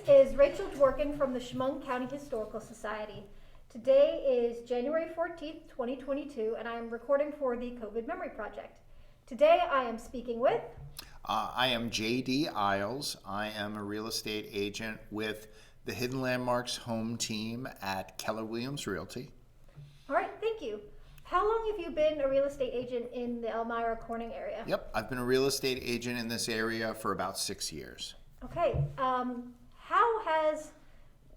is Rachel Dworkin from the Chemung County Historical Society. Today is January 14th, 2022, and I am recording for the COVID Memory Project. Today I am speaking with... I am J.D. Iles. I am a real estate agent with the Hidden Landmarks home team at Keller Williams Realty. All right, thank you. How long have you been a real estate agent in the Elmira Corning area? Yep, I've been a real estate agent in this area for about 6 years. Okay, how has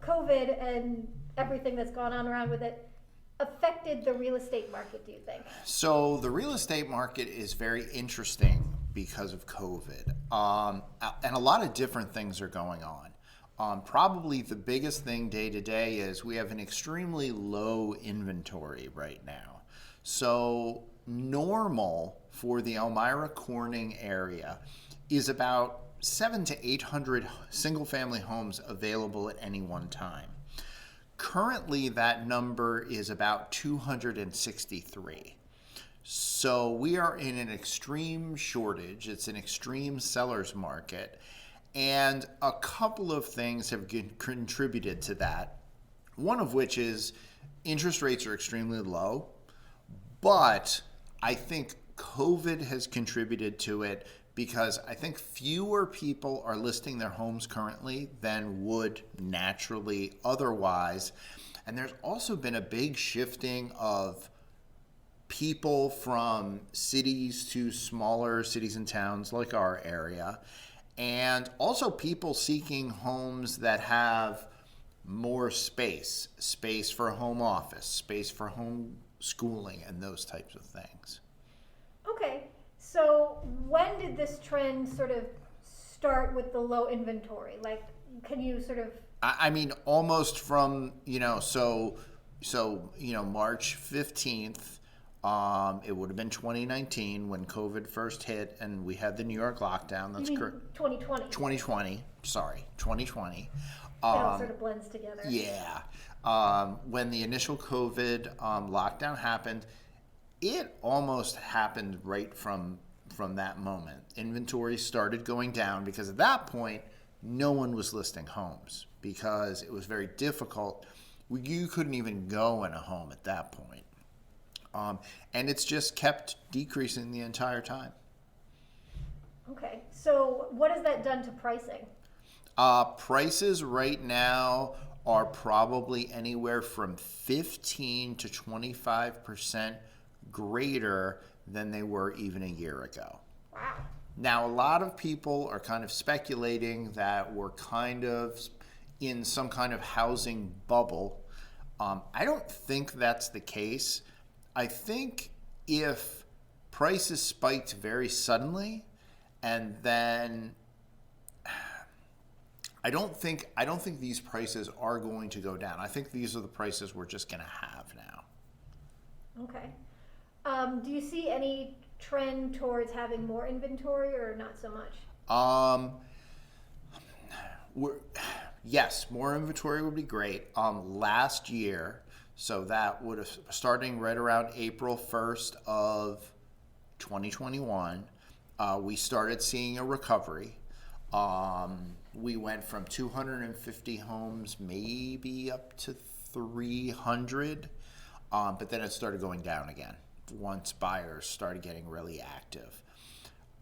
COVID and everything that's gone on around with it affected the real estate market, do you think? So the real estate market is very interesting because of COVID. And a lot of different things are going on. Probably the biggest thing day to day is we have an extremely low inventory right now. So normal for the Elmira Corning area is about 700 to 800 single family homes available at any one time. Currently, that number is about 263. So we are in an extreme shortage. It's an extreme seller's market. And a couple of things have contributed to that. One of which is interest rates are extremely low, but I think COVID has contributed to it because I think fewer people are listing their homes currently than would naturally otherwise. And there's also been a big shifting of people from cities to smaller cities and towns like our area, and also people seeking homes that have more space for a home office, space for home schooling, and those types of things. Okay, so when did this trend sort of start with the low inventory? Like, can you sort of... I mean, almost from, so March 15th, it would have been 2019 when COVID first hit and we had the New York lockdown. That's correct. 2020. 2020. Sorry, 2020. It all sort of blends together. Yeah. When the initial COVID lockdown happened, it almost happened right from that moment. Inventory started going down because at that point, no one was listing homes because it was very difficult. You couldn't even go in a home at that point. And it's just kept decreasing the entire time. Okay, so what has that done to pricing? Prices right now are probably anywhere from 15 to 25% greater than they were even a year ago. Wow. Now, a lot of people are kind of speculating that we're kind of in some kind of housing bubble. I don't think that's the case. I think if prices spiked very suddenly and then I don't think these prices are going to go down. I think these are the prices we're just going to have now. Okay. Do you see any trend towards having more inventory or not so much? Yes, more inventory would be great. Last year, so that would have starting right around April 1st of 2021, we started seeing a recovery. We went from 250 homes maybe up to 300, but then it started going down again once buyers started getting really active.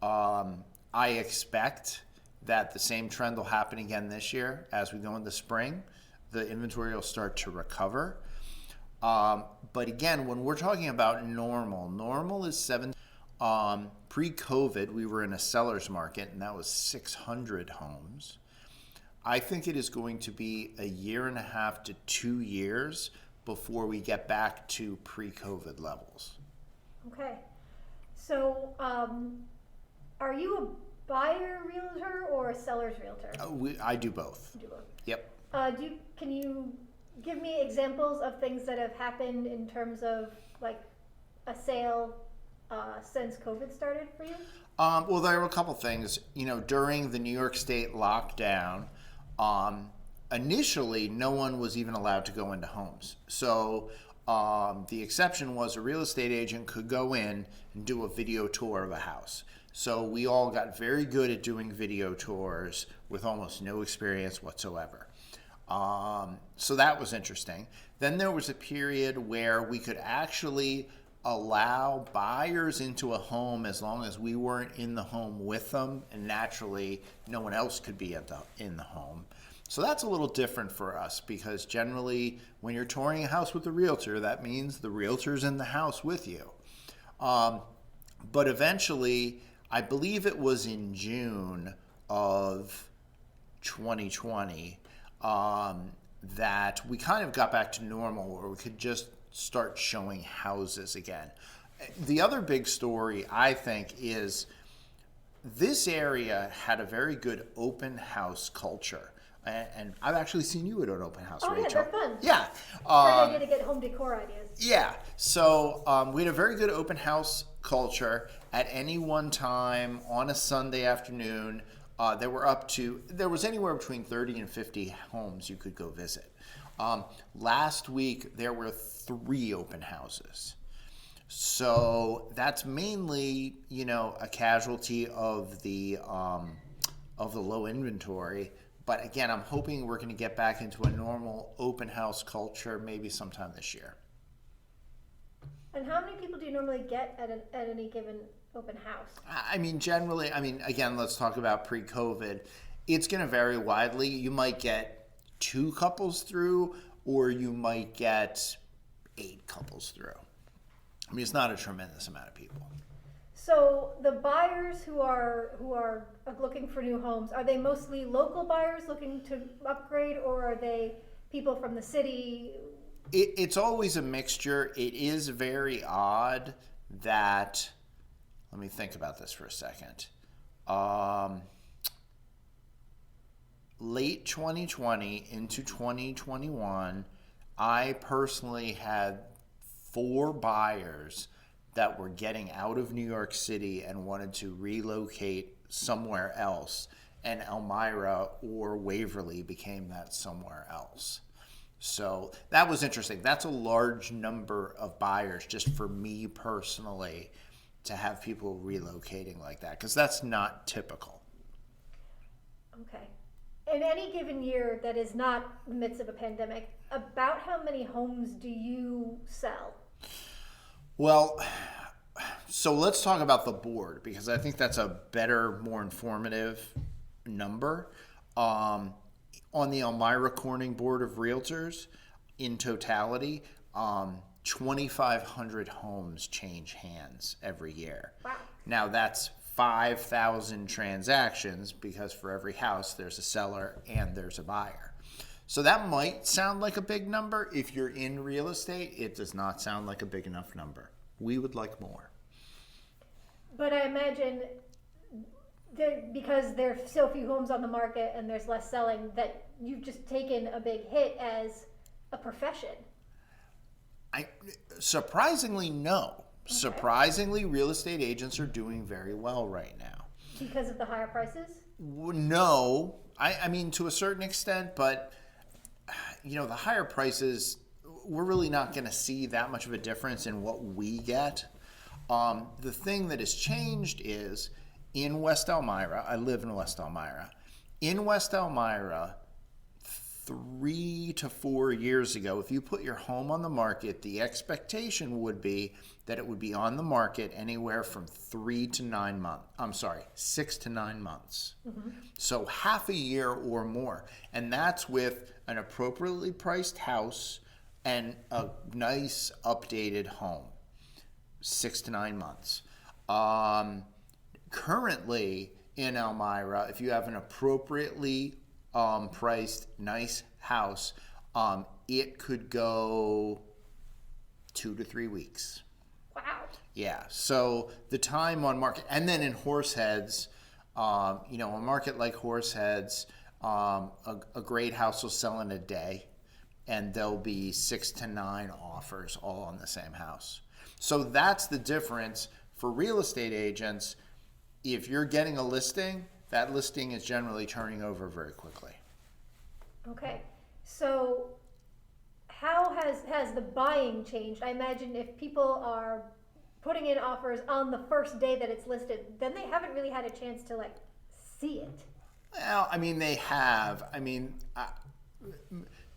I expect that the same trend will happen again this year as we go into spring. The inventory will start to recover. But again, when we're talking about normal is 7. Pre-COVID, we were in a seller's market, and that was 600 homes. I think it is going to be a year and a half to 2 years before we get back to pre-COVID levels. Okay. So, are you a buyer realtor or a seller's realtor? I do both. You do both. Yep. Can you give me examples of things that have happened in terms of like a sale since COVID started for you? Well, there were a couple things. During the New York State lockdown, initially no one was even allowed to go into homes. So the exception was a real estate agent could go in and do a video tour of a house. So we all got very good at doing video tours with almost no experience whatsoever. So that was interesting. Then there was a period where we could actually allow buyers into a home as long as we weren't in the home with them, and naturally no one else could be in the home. So that's a little different for us, because generally when you're touring a house with a realtor, that means the realtor's in the house with you. But eventually, I believe it was in June of 2020, that we kind of got back to normal, where we could just start showing houses again. The other big story, I think, is this area had a very good open house culture. And I've actually seen you at an open house, Oh, Rachel. yeah, they're fun. Yeah. Great idea to get home decor ideas. Yeah. So we had a very good open house culture. At any one time on a Sunday afternoon, there was anywhere between 30 and 50 homes you could go visit. Last week, there were 3 open houses. So that's mainly, a casualty of the low inventory. But again, I'm hoping we're going to get back into a normal open house culture maybe sometime this year. And how many people do you normally get at any given open house? Generally, again, let's talk about pre-COVID. It's going to vary widely. You might get 2 couples through, or you might get 8 couples through. It's not a tremendous amount of people. So the buyers who are looking for new homes, are they mostly local buyers looking to upgrade, or are they people from the city? It's always a mixture. It is very odd that, let me think about this for a second. Late 2020 into 2021, I personally had 4 buyers that were getting out of New York City and wanted to relocate somewhere else, and Elmira or Waverly became that somewhere else. So that was interesting. That's a large number of buyers just for me personally, to have people relocating like that, because that's not typical. Okay. In any given year that is not in the midst of a pandemic, about how many homes do you sell? Well, so let's talk about the board, because I think that's a better, more informative number. On the Elmira Corning Board of Realtors, in totality, 2,500 homes change hands every year. Wow. Now that's 5,000 transactions, because for every house there's a seller and there's a buyer. So that might sound like a big number. If you're in real estate, it does not sound like a big enough number. We would like more. But I imagine because there are so few homes on the market and there's less selling, that you've just taken a big hit as a profession. Surprisingly, no. Okay. Surprisingly, real estate agents are doing very well right now. Because of the higher prices? No. I mean, to a certain extent, but the higher prices, we're really not going to see that much of a difference in what we get. The thing that has changed is in West Elmira, I live in West Elmira. In West Elmira, 3 to 4 years ago, if you put your home on the market, the expectation would be that it would be on the market anywhere from 6 to 9 months. Mm-hmm. So half a year or more. And that's with an appropriately priced house and a nice updated home. 6 to 9 months. Currently in Elmira, if you have an appropriately priced nice house, it could go 2 to 3 weeks. Wow. Yeah. So the time on market, and then in Horseheads, a market like Horseheads, a great house will sell in a day, and there'll be 6 to 9 offers all on the same house. So that's the difference for real estate agents. If you're getting a listing, that listing is generally turning over very quickly. Okay. So how has the buying changed? I imagine if people are putting in offers on the first day that it's listed, then they haven't really had a chance to like see it. Well, I mean, they have. I mean,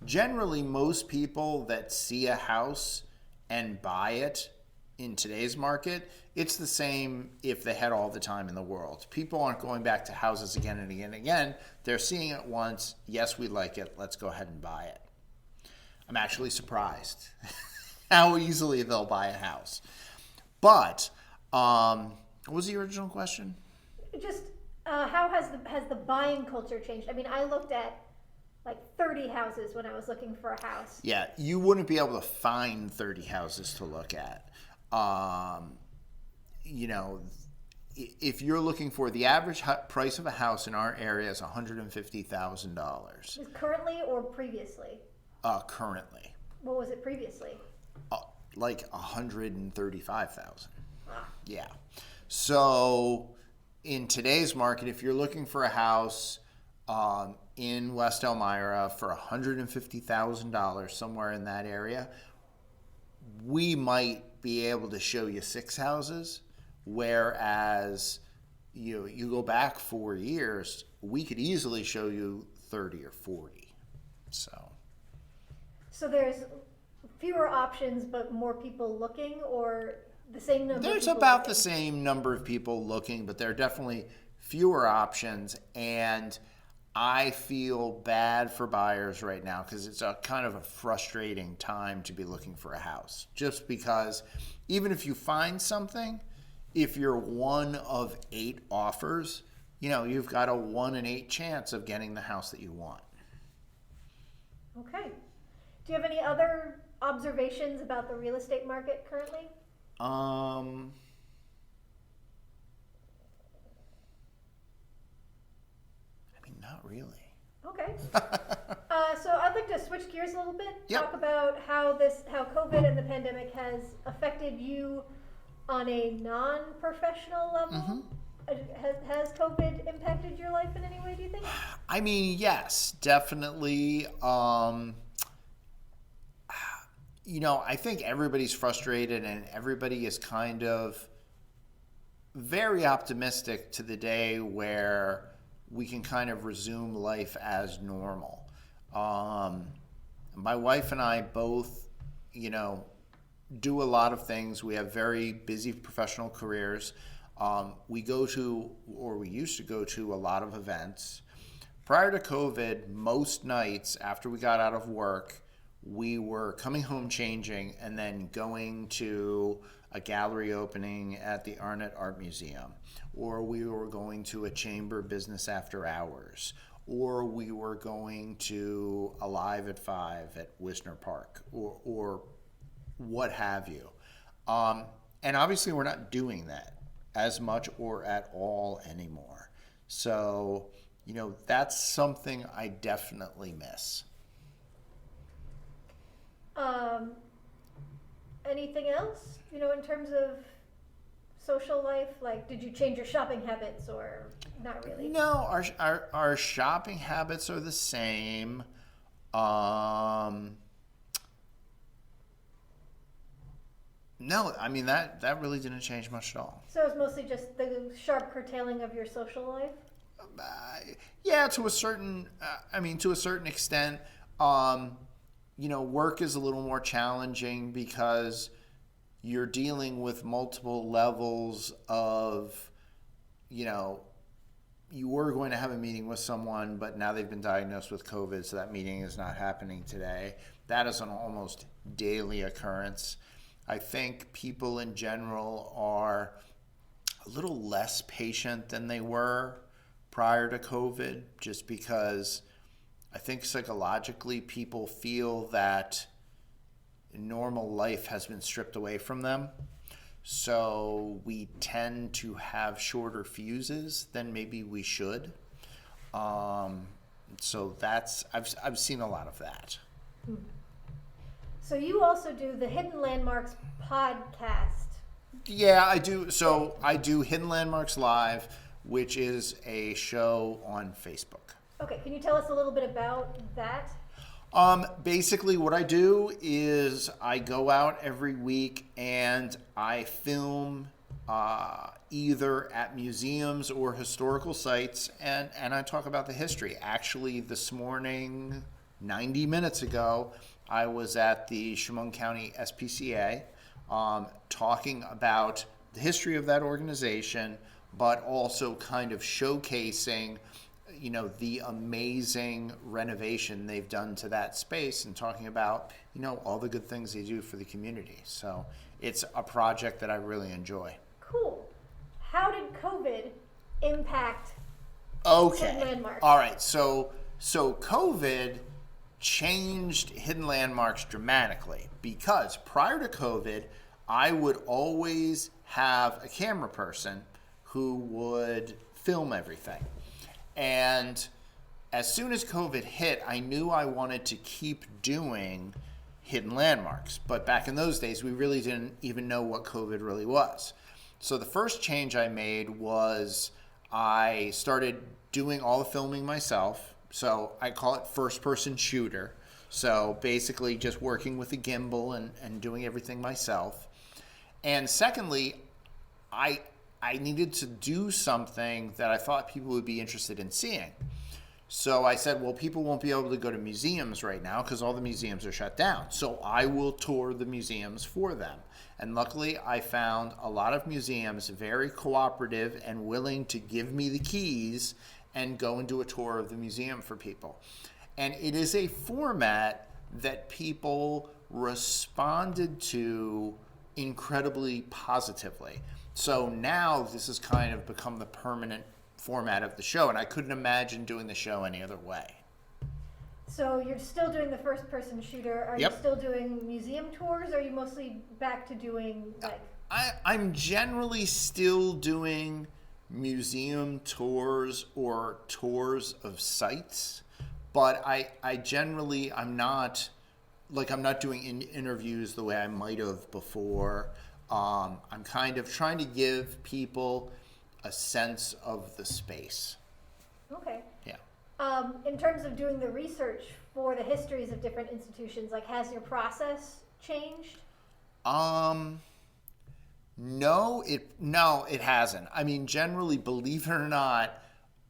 generally, most people that see a house and buy it in today's market, it's the same if they had all the time in the world. People aren't going back to houses again and again and again. They're seeing it once. Yes, we like it. Let's go ahead and buy it. I'm actually surprised how easily they'll buy a house. But what was the original question? Just how has the buying culture changed? I mean, I looked at like 30 houses when I was looking for a house. Yeah, you wouldn't be able to find 30 houses to look at. You know, if you're looking for the average price of a house in our area is $150,000. Currently or previously? Currently. What was it previously? Like 135,000. Ah. Yeah. So in today's market, if you're looking for a house in West Elmira for $150,000, somewhere in that area, we might be able to show you 6 houses, whereas you go back 4 years, we could easily show you 30 or 40. So there's fewer options, but more people looking, or the same number? There's about the same number of people looking, but there are definitely fewer options, and I feel bad for buyers right now because it's a kind of a frustrating time to be looking for a house. Just because even if you find something, if you're one of 8 offers, you've got a 1 in 8 chance of getting the house that you want. Okay. Do you have any other observations about the real estate market currently? I mean, not really. Okay. So I'd like to switch gears a little bit. Yep. Talk about how COVID and the pandemic has affected you on a non-professional level. Mm-hmm. Has COVID impacted your life in any way, do you think? I mean, yes, definitely. I think everybody's frustrated and everybody is kind of very optimistic to the day where we can kind of resume life as normal. My wife and I both, do a lot of things. We have very busy professional careers. We used to go to a lot of events. Prior to COVID, most nights after we got out of work, we were coming home, changing, and then going to a gallery opening at the Arnett Art Museum, or we were going to a chamber business after hours, or we were going to Alive at 5 at Wisner Park, or what have you. And obviously we're not doing that as much or at all anymore. So, that's something I definitely miss. Anything else, in terms of social life? Like, did you change your shopping habits or not really? No, our shopping habits are the same. No, I mean, that really didn't change much at all. So it's mostly just the sharp curtailing of your social life? Yeah, to a certain extent. Work is a little more challenging because you're dealing with multiple levels of, you were going to have a meeting with someone, but now they've been diagnosed with COVID, so that meeting is not happening today. That is an almost daily occurrence. I think people in general are a little less patient than they were prior to COVID, just because I think psychologically people feel that normal life has been stripped away from them. So we tend to have shorter fuses than maybe we should. So I've seen a lot of that. So you also do the Hidden Landmarks podcast. Yeah, I do. So I do Hidden Landmarks Live, which is a show on Facebook. Okay, can you tell us a little bit about that? Basically, what I do is I go out every week and I film either at museums or historical sites, and I talk about the history. Actually, this morning, 90 minutes ago, I was at the Chemung County SPCA talking about the history of that organization, but also kind of showcasing the amazing renovation they've done to that space and talking about, all the good things they do for the community. So it's a project that I really enjoy. Cool. How did COVID impact Okay. Hidden Landmarks? All right. So COVID changed Hidden Landmarks dramatically because prior to COVID, I would always have a camera person who would film everything. And as soon as COVID hit, I knew I wanted to keep doing Hidden Landmarks. But back in those days, we really didn't even know what COVID really was. So the first change I made was I started doing all the filming myself. So I call it first-person shooter. So basically just working with a gimbal and doing everything myself. And secondly, I needed to do something that I thought people would be interested in seeing. So I said, well, people won't be able to go to museums right now because all the museums are shut down. So I will tour the museums for them. And luckily, I found a lot of museums very cooperative and willing to give me the keys and go and do a tour of the museum for people. And it is a format that people responded to incredibly positively. So now this has kind of become the permanent format of the show, and I couldn't imagine doing the show any other way. So you're still doing the first-person shooter. Are Yep. you still doing museum tours, or are you mostly back to doing, like... I'm generally still doing museum tours or tours of sites, but I'm not doing interviews the way I might have before. I'm kind of trying to give people a sense of the space. Okay. Yeah. In terms of doing the research for the histories of different institutions, like, has your process changed? No, it hasn't. I mean, generally, believe it or not,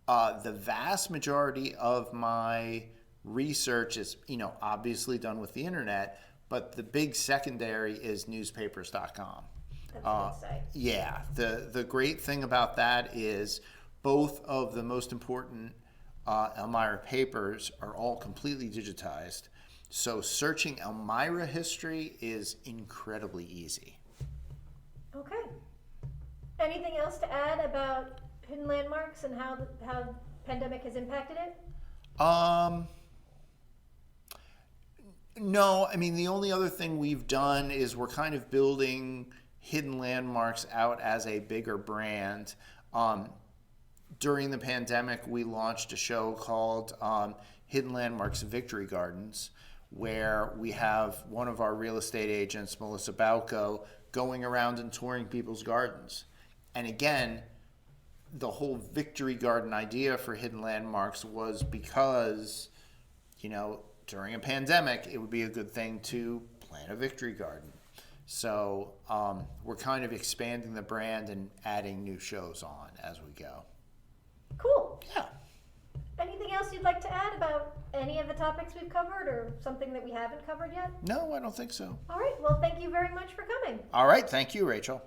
the vast majority of my research is, obviously done with the internet, but the big secondary is newspapers.com. That's a good site. Yeah, the great thing about that is both of the most important Elmira papers are all completely digitized. So searching Elmira history is incredibly easy. Okay. Anything else to add about Hidden Landmarks and how the pandemic has impacted it? No, I mean, the only other thing we've done is we're kind of building Hidden Landmarks out as a bigger brand. During the pandemic, we launched a show called Hidden Landmarks Victory Gardens, where we have one of our real estate agents, Melissa Bauco, going around and touring people's gardens. And again, the whole Victory Garden idea for Hidden Landmarks was because, during a pandemic, it would be a good thing to plant a victory garden. So we're kind of expanding the brand and adding new shows on as we go. Cool. Yeah. Anything else you'd like to add about any of the topics we've covered or something that we haven't covered yet? No, I don't think so. All right. Well, thank you very much for coming. All right. Thank you, Rachel.